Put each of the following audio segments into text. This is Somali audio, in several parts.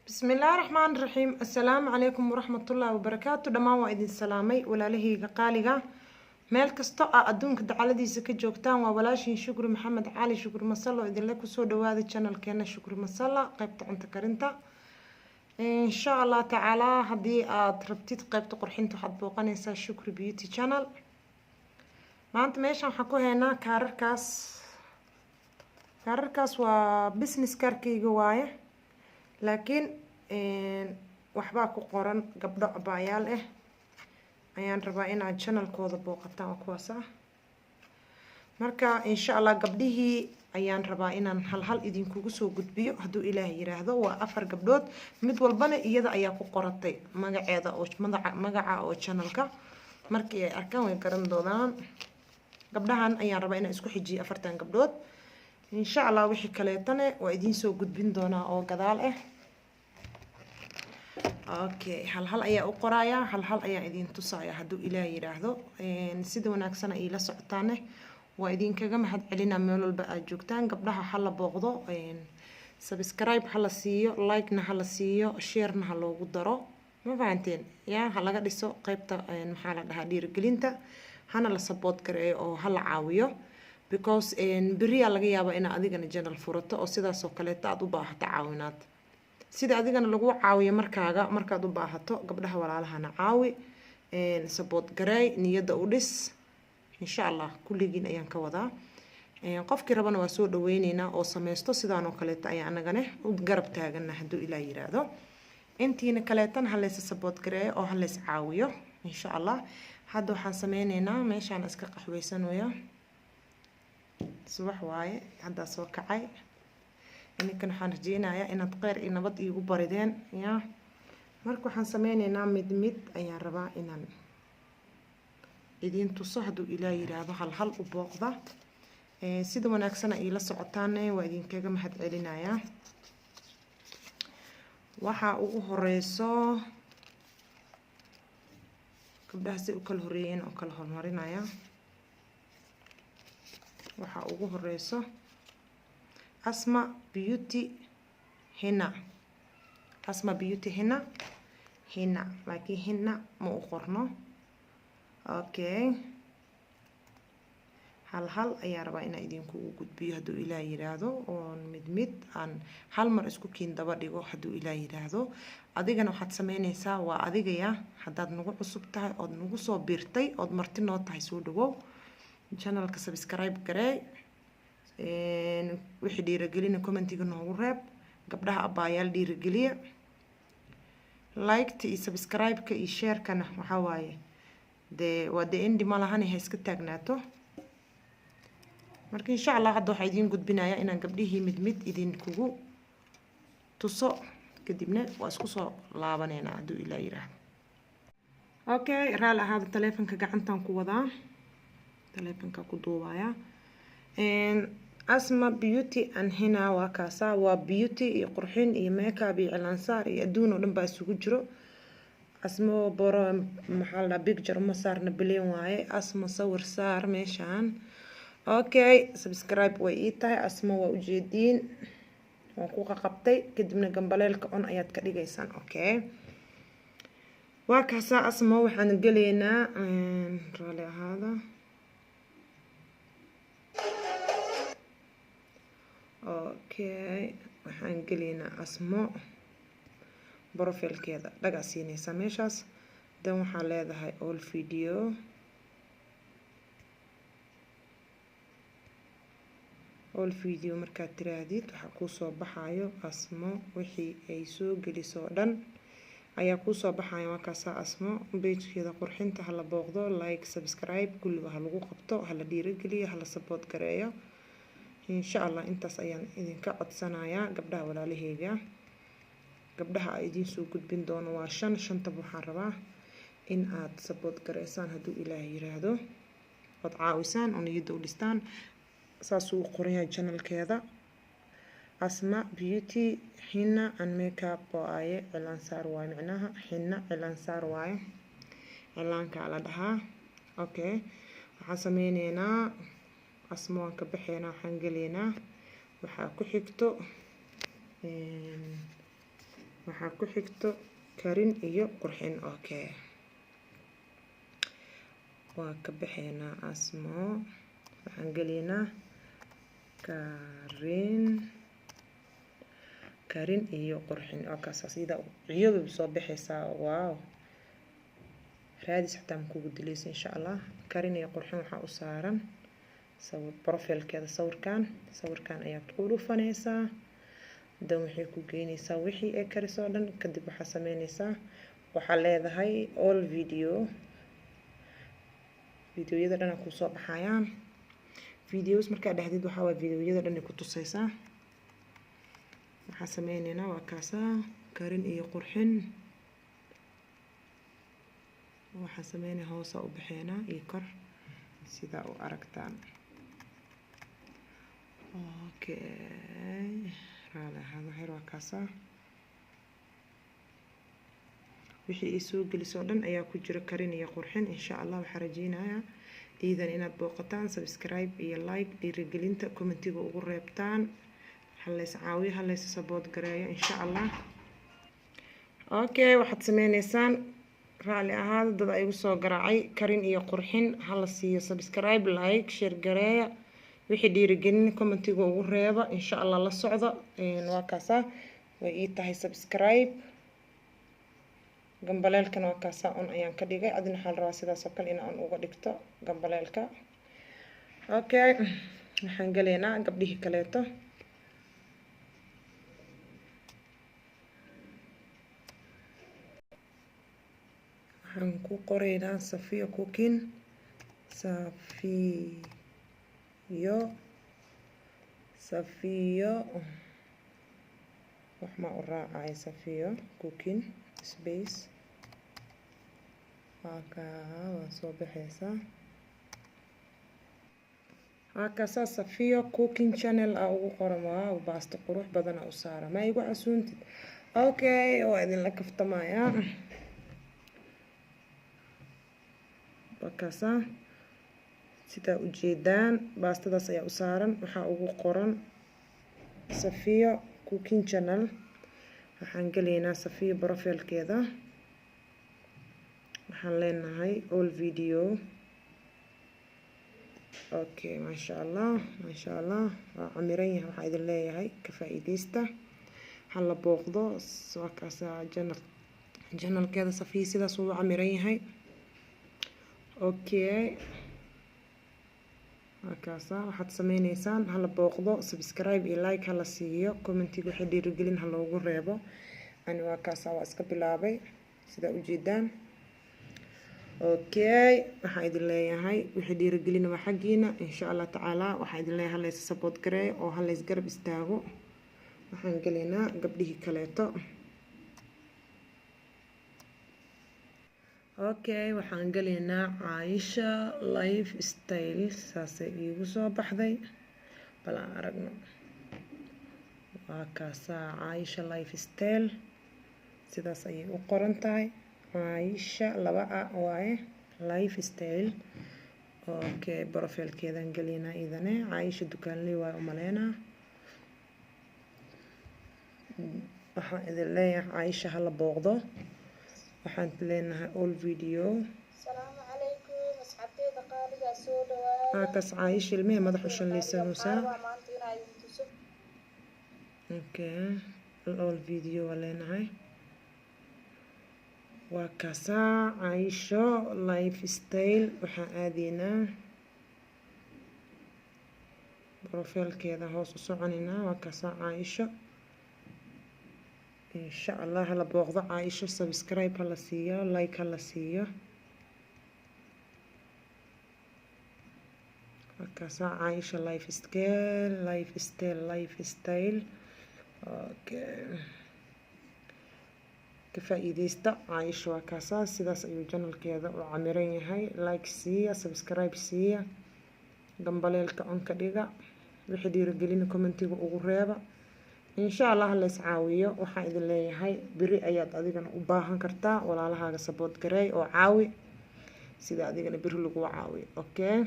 بسم الله الرحمن الرحيم. السلام عليكم ورحمة الله وبركاته. دمان waa idin salaamay walaalahayga qaaliga meel kasta oo adduunka dacaladiisa ka joogtaan. waa walaashin Shukri Maxamed Cali Shukri Masalla idin la ku soo dhawaada channelkeena Shukri Masalla qaybta cunto karinta. insha Allah taala hadii aad rabtid qaybta qurxinta waxaad booqanaysaa Shukri Beauty Channel. maanta meeshan waxaan ku haynaa kaararkaas waa business kaarkayga waaye, laakiin waxbaa ku qoran gabdho abaayaal ah ayaan rabaa inaad channelkooda booqataan kuwaas ah. marka insha Allah gabdhihii ayaan rabaa inaan hal idinkugu soo gudbiyo hadduu Ilaahay yiraahdo. waa 4 gabdhood, mid walbana iyada ayaa ku qoratay magaceeda oo magaca oo channelka. markii ay arkaan way garan doonaan. gabdhahan ayaan rabaa inaan isku xijiyo 4 gabdhood. insha Allah wixii kaleetana waa idin soo gudbin doonaa oo gadaal ah. okay, hal ayaa u qoraya, hal ayaa idin tusaya hadduu Ilaahay yiraahdo. sida wanaagsan ay la socotaane waa idinkaga mahad celinaa meel walba aad joogtaan. gabdhaha hala booqdo, subscribe hala siiyo, like na hala siiyo, share na loogu daro, ma fahanteen yaa ha laga dhiso qaybta maxaa la dhahaa dhiirigelinta, hana la support gareeyo oo hala caawiyo because beriya laga yaabaa in adigana channel furato oo sidaas oo kale aad u baahato caawinaad. sida adigana lagu caawiyo markaad u baahato gabdhaha walaalahana caawi, support gareey, niyada u dhis. insha Allah kulligiin ayaan ka wadaa. qofkii rabana waa soo dhaweyneynaa oo sameysto sidaan oo kale ayaan anagana u garab taagana hadduu Ilaahay yiraahdo. intiina kaleetan ha leys support gareey oo ha leys caawiyo insha Allah. hadda waxaan sameyneynaa meeshaan iska qaxweysanayo, subax waaye hadda soo kacay. ininkan waxaan rajeynayaa inaad kheyr iyo nabad iigu barideen yaa. marka waxaan sameyneynaa mid ayaan rabaa inaan idin tuso hadduu Ilaahay yiraahdo. hal u booqda. sida wanaagsan ay la socotaan waa idinkaga mahad celinayaa. waxa ugu horeyso gabdhaha si u kala horeeyeen oo kala hormarinaya. waxa ugu horeyso Asma Beauty Henna. Asma Beauty Henna laakiin henna ma u qorno. okay, hal ayaa rabaa inaan idinku gudbiyo hadduu Ilaahay yiraahdo oo mid aan hal mar isku kiin daba dhigo hadduu Ilaahay yiraahdo. adigana waxaad sameynaysaa waa adigaya haddaad nagu cusub tahay ood nagu soo biirtay ood marti noo tahay soo dhawow. channelka subscribe garee, wixii dhiirigelina commentiga noogu reeb. gabdhaha abaayaal dhiirigeliya, like-ta iyo subscribe-ka iyo share-kana waxaa waaye waa indi ma lahan ha iska taagnaato. marka insha Allah hadda waxaa idiin gudbinayaa inaan gabdhihii mid idinkugu tuso, kadibna waa isku soo laabaneynaa hadduu Ilaahay yiraahdo. okay, raali ahaada taleefanka gacantaan ku wadaa, taleefanka ku duubaya. Asma Beauty and Henna waa kaasa, waa beauty iyo qurxin iyo makeup iyo cilaansaar iyo adduun oo dhan baa isugu jiro. asmo boro maxaa la picture ma saarna bileen waaye, asmo sawir saar meeshaan. okay, subscribe way ii tahay. asmo waa ujeediin waan ku qabtay, kadibna gambaleelka on ayaad ka dhigaysaan. okay, waa kaasa asmo waxaan galeynaa raali ahaada. okay, waxaan galeynaa asmo profilkeeda dhaga siinaysa meeshaas. dan waxaa leedahay all video markaad tiraahdid waxaa kuu soo baxayo asmo wixii ay soo geliso dhan ayaa kuu soo baxayo. waa kaasa asmo page-keeda qurxinta hala booqdo, like subscribe kulliba ha lagu qabto, hala dhiirigeliyo, hala support gareeyo. insha Allah intaas ayaan idinka codsanayaa gabdhaha walaalahayga. gabdhaha ay idin soo gudbin doono waa 5 waxaan rabaa in aad support gareysaan hadduu Ilaahay yiraahdo, ood caawisaan oo niyada u dhistaan. saas uu qorayaa channelkeeda Asma Beauty Henna and Makeup waaye, cilaansaar waaye, macnaha henna cilaansaar waaye, cilaanka la dhahaa. okay, waxaan sameyneynaa asmo waan ka baxeynaa, waxaan galeynaa waxaa ku xigto waxaa ku xigto karin iyo qurxin. Okay, waa ka baxaynaa asmo, waxaan geliynaa karin iyo qurxin. Okay, sida iyadu soo baxaysaa. Wow, raadis xataa ma kugu dilaysa insha Allah. Karin iyo qurxin waxaa u saaran sawir profilkeeda, sawirkan ayaad ku dhufanaysaa, dan waxay ku geynaysaa wixii ay karisoo dhan. kadib waxaa sameynaysaa, waxaa leedahay all videoyada dhan ku soo baxayaan. videos markaa dhahdid waxaa waa videoyada dhan ku tusaysaa. waxaa sameynaynaa waa kaasaa karin iyo qurxin. waxaa sameynay hoosa u baxeynaa iyo kor sida u aragtaan. Okay, raali ahaad waxyar waa kaasaa. wixii ay soo gelisoo dhan ayaa ku jira karin iyo qurxin. insha Allah waxaa rajeynayaa iidan inaad booqataan, subscribe iyo like, dhiirigelinta commentiga ugu reebtaan. halays caawiyo, halays support gareeyo insha Allah. Okay, waxaad sameynaysaan, raali ahaad dad ay ugu soo garaacay karin iyo qurxin. hala siiyo subscribe, like, share gareeya. wixii dhiirigelin commentiga ugu reeba insha Allah la socdo. waa kaasaa way ii tahay subscribe. gambaleelkan waa kaasaa on ayaan ka dhigay. adina waxaa la rabaa sidaas oo kale in aan uga dhigto gambaleelka. Okay, waxaan galeynaa gabdhihii kaleeto. waxaan ku qoraynaa Safiya Cooking. Safiyo wax ma u raacay Safiyo Cooking space. waa soo baxaysaa. kaasaa Safiyo Cooking channel ugu qoran. waa baasto qurux badan u saara. ma igu casuuntid? Okay, waa idinla kaftamayaa. kaasaa sidaa u jeedaan baastadaas ayaa u saaran. waxaa ugu qoran Safiyo Cooking channel. waxaan galeynaa Safiyo profilkeeda. waxaan leenahay all video. Okay, maasha Allah waa camiran yahay. waxaa idin leeyahay ka faa'iideysta, hala booqdo. waa kaasaa channelkeeda Safiyo sidaas uu camiran yahay. Okay, kaasaa waxaad sameynaysaan, hala booqdo, subscribe iyo like hala siiyo, commentiga wixii dhiirigelin ha loogu reebo. ani waa kaasaa waa iska bilaabay sida u jeedaan. Okay, waxaa idin leeyahay wixii dhiirigelin waa xaggiina insha Allah tacaala. waxaa idin leeyahay halays support gareeyo oo halays garab istaago. waxaan galeynaa gabdhihii kaleeto. Okay, waxaan galeynaa Caaisha lifestyle. saasay iigu soo baxday, bal aan aragno. waa kaasaa Caaisha lifestyle sidaas ayay u qoran tahay. Caaisha laba waaye lifestyle. Okay, profilkeedan galeynaa idane. Caaisha dukaanley waa u maleynaa. waxaan idin leeyahay Caaisha hala booqdo. waxaan leenahay all video. السلام عليكم أصحابتي قارقة سوداء. kaas Caaisha ilmihii madax u shanlaysanaysaa. Okay, all video waa leenahay. waa kaasaa Caaisha lifestyle. waxaan aadaynaa profilkeeda hoos u soconaynaa. waa kaasaa Caaisha insha Allah hala booqdo. Caaisha subscribe hala siiyo, like hala siiyo. waa kaasaa Caaisha lifestyle. Okay, ka faa'iideysta Caaisha. waa kaasaa sidaas ayuu channelkeeda u camiran yahay. like siiya, subscribe siiya, gambaleelka on ka dhiga. wixii dhiirigelin commentiga ugu reeba insha Allah halays caawiyo. waxaan idin leeyahay biri ayaad adigana u baahan kartaa walaalahaaga support gareey oo caawi sida adigana biri lagu caawiyo. Okay,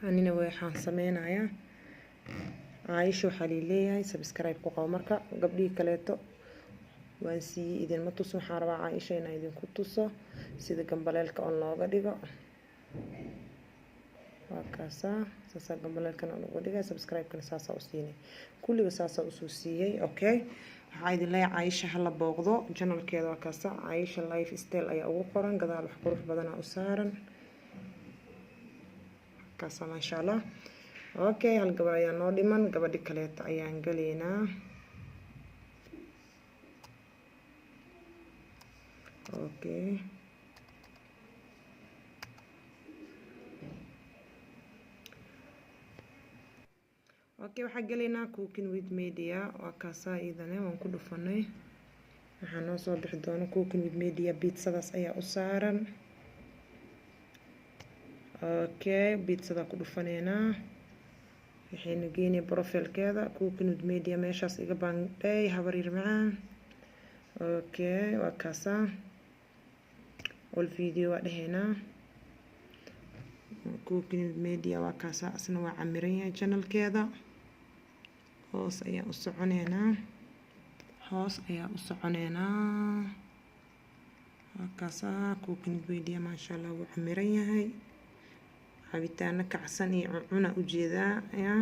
anina waxaan sameynayaa Caaisha waxaa leeyahay subscribe ku qabo. marka gabdhihii kaleeto waan siiyey idinma tuso, waxaan rabaa Caaisha inaan idinku tuso sida gambaleelka on looga dhigo. waa kaasaa saasaa gambaleelkan on uga dhigay, subscribe-kana saasaa u siinay, kulliga saasaa usoo siiyey. Okay, waxaa idin leeyahay Caaisha hala booqdo channelkeeda. waa kaasa Caaisha lifestyle ayaa ugu qoran, gadaal wax qurux badanaa u saaran kaasa maasha Allah. Okay, hal gabar ayaa noo dhiman, gabadhi kaleeta ayaan galeynaa. Okay, waxaan galeynaa cooking with media. waa kaasaa iidane waan ku dhufanay, waxaa noo soo bixi doona cooking with media, biitsadaas ayaa u saaran. Okay, biitsadaa ku dhufaneynaa, waxayna geynay profilkeeda cooking with media, meeshaas iga baandhay habaryar macaan. Okay, waa kaasaa all video waa dhahaynaa cooking with media. waa kaasaa asna waa camiran yahay channelkeeda. hoos ayaa u soconeynaa, waa kaasaa cooking with media maasha Allah wuu camiran yahay. cabitaano kacsan iyo cuncuna ujeedaa ya.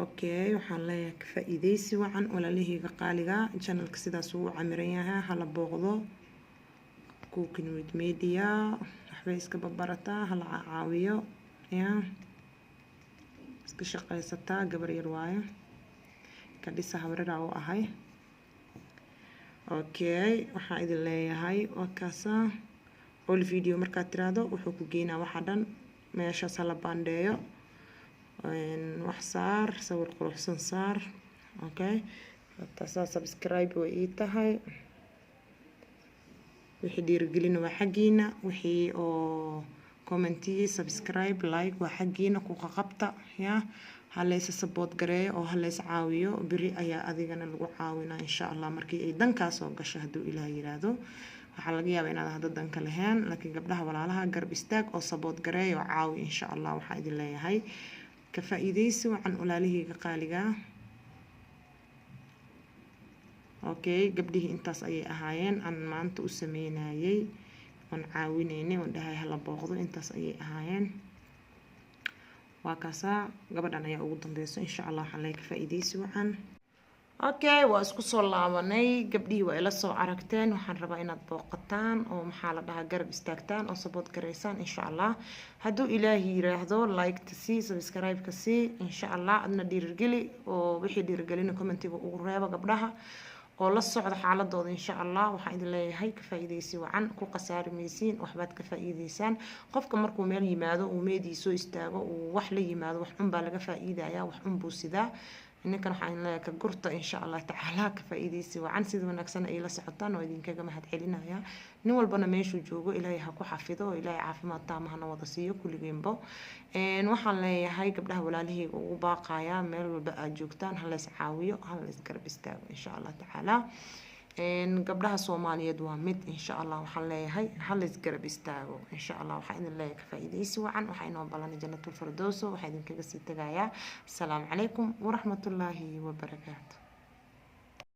Okay, waxaan leeyahay ka faa'iideysi wacan walaalahayga qaaliga, channelka sidaas uu camiran yahay, hala booqdo cooking with media. waxbay iska babarataa, hala caawiyo ya, iska shaqaysataa, gabar yar waayo ka dhisa habaryar u ahay. Okay, waxaan idin leeyahay waa kaasaa all video markaad tiraahdo wuxuu ku geynaa waxa dhan meeshaas, hala baandheeyo, wax saar, sawir quruxsan saar. Okay, taasaa subscribe way ii tahay, wixii dhiirigelina waa xaggiina, wixii oo commentiyi subscribe like waa xaggiina ku qabta ya. halaysa support gareeyo oo halaysa caawiyo, biri ayaa adigana lagu caawinaa insha Allah markii ay dankaa soo gasho hadduu Ilaahay yiraahdo. waxaa laga yaabaa inaad hadda danka lahayn, laakiin gabdhaha walaalaha garab istaag oo support gareeyo caawi insha Allah. waxaa idin leeyahay ka faa'iideysi wacan walaalahayga qaaliga. Okay, gabdhihii intaas ayay ahaayeen aan maanta u sameynayay, waan caawinaynay, waan dhahay hala booqdo, intaas ayay ahaayeen. waa kaasaa gabadhan ayaa ugu dambeyso insha Allah. waxaan leeyahay ka faa'iideysi wacan. Okay, waa isku soo laabanay, gabdhihii waa ila soo aragteen. waxaan rabaa inaad booqataan oo maxaa la dhahaa garab istaagtaan oo support gareysaan insha Allah. hadduu Ilaahay yiraahdo like ta sii, subscribe ka sii insha Allah. adna dhiirigeli oo wixii dhiirigelina commentiga ugu reeba gabdhaha oo la socda xaaladooda insha Allah. waxaan idin leeyahay ka faa'iideysi wacan, ku qasaari maysiin, waxbaad ka faa'iideysaan. qofka markuu meel yimaado uu meedii soo istaago uu wax la yimaado, wax un baa laga faa'iidayaa, wax un buu sidaa. ninkan waxaan leeyahay ka gurta insha Allah tacaala, ka faa'iideysi wacan, sida wanaagsan ay la socotaan oo idinkaga mahad celinaya. nin walbana meeshuu joogo Ilaahay ha ku xafido oo Ilaahay caafimaad taama hana wada siiyo kulligeenba. waxaan leeyahay gabdhaha walaalahayga ugu baaqayaa meel walba aad joogtaan ha la is caawiyo, ha la is garab istaago insha Allah tacaala. gabdhaha Soomaaliyeed waa mid insha Allah. waxaan leeyahay ha la is garab istaago insha Allah. waxaan idin leeyahay ka faa'iideysi wacan, waxaa inoo ballanay jannatul firdawso. waxaa idinkaga sii tagayaa. assalaamu calaykum waraxmatullaahi wabarakaatu.